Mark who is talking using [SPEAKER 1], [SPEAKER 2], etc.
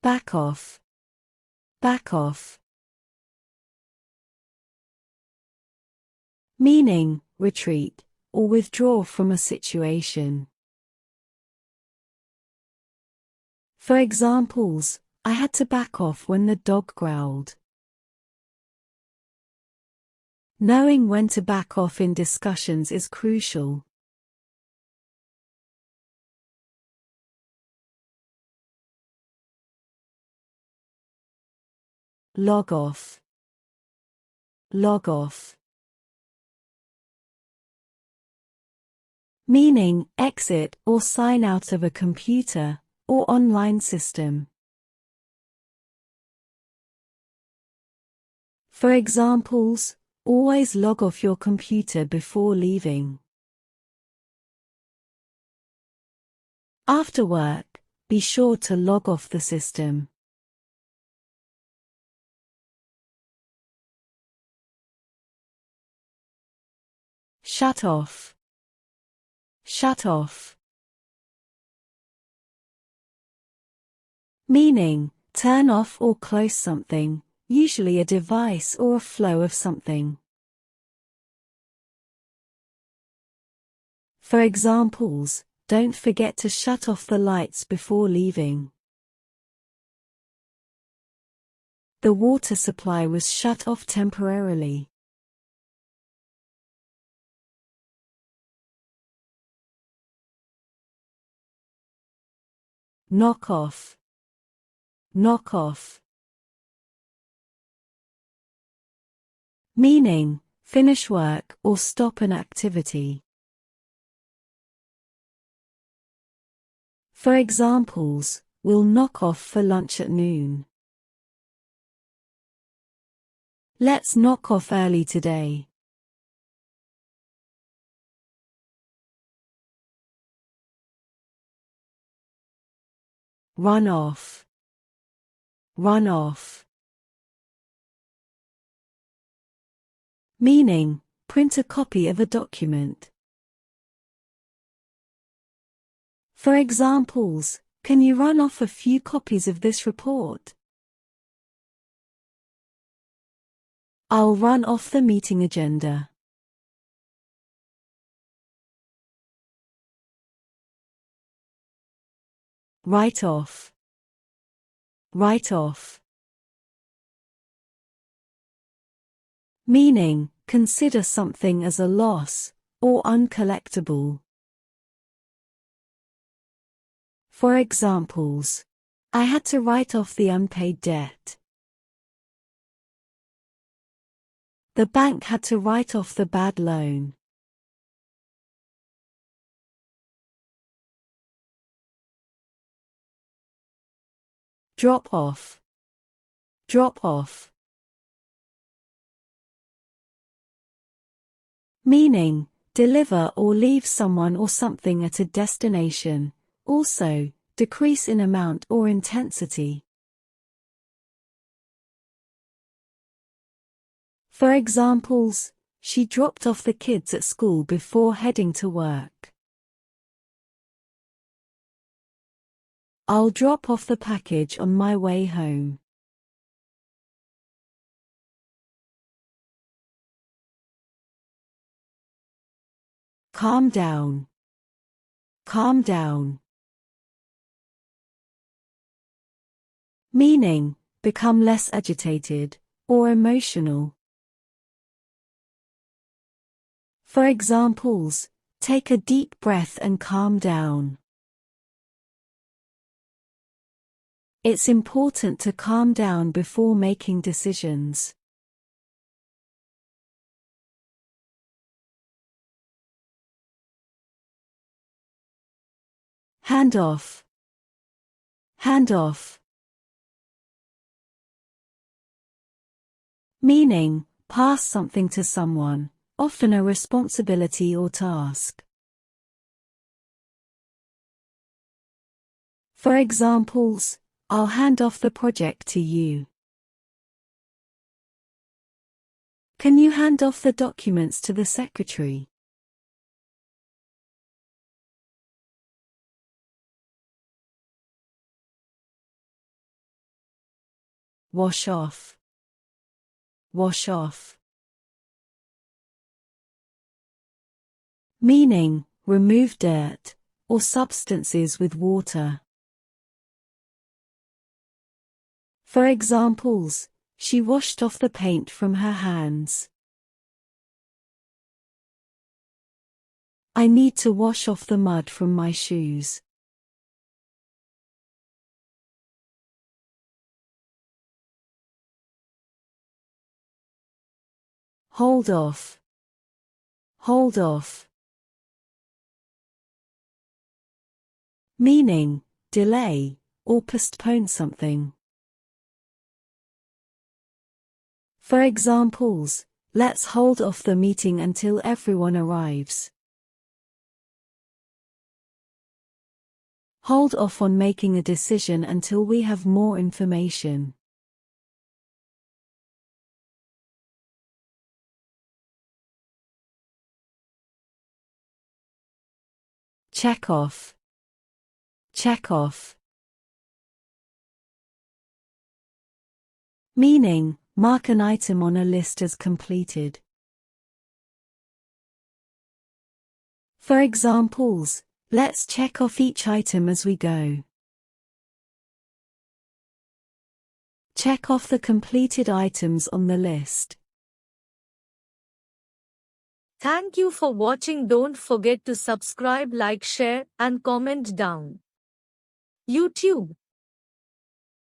[SPEAKER 1] back off, back off. Meaning, retreat, or withdraw from a situation. For examples, I had to back off when the dog growled. Knowing when to back off in discussions is crucial. Log off, log off. Meaning, exit or sign out of a computer or online system. For examples, always log off your computer before leaving. After work, be sure to log off the system. Shut off, shut off. Meaning, turn off or close something, usually a device or a flow of something. For examples, don't forget to shut off the lights before leaving. The water supply was shut off temporarily. Knock off, knock off. Meaning, finish work or stop an activity. For examples, we'll knock off for lunch at noon. Let's knock off early today. Run off, run off. Meaning, print a copy of a document. For examples, can you run off a few copies of this report? I'll run off the meeting agenda. Write off, write off. Meaning, consider something as a loss or uncollectible. For examples, I had to write off the unpaid debt. The bank had to write off the bad loan. Drop off, drop off. Meaning, deliver or leave someone or something at a destination. Also, decrease in amount or intensity. For examples, she dropped off the kids at school before heading to work. I'll drop off the package on my way home. Calm down, calm down. Meaning, become less agitated or emotional. For examples, take a deep breath and calm down. It's important to calm down before making decisions. Handoff, handoff. Meaning, pass something to someone, often a responsibility or task. For examples, I'll hand off the project to you. Can you hand off the documents to the secretary? wash off, wash off. Meaning, remove dirt or substances with water. For examples, she washed off the paint from her hands. I need to wash off the mud from my shoes. Hold off, hold off. Meaning, delay or postpone something. For examples, let's hold off the meeting until everyone arrives. Hold off on making a decision until we have more information. Check off, check off. Meaning, mark an item on a list as completed. For examples, let's check off each item as we go. Check off the completed items on the list.
[SPEAKER 2] Thank you for watching. Don't forget to subscribe, like, share, and comment down. YouTube.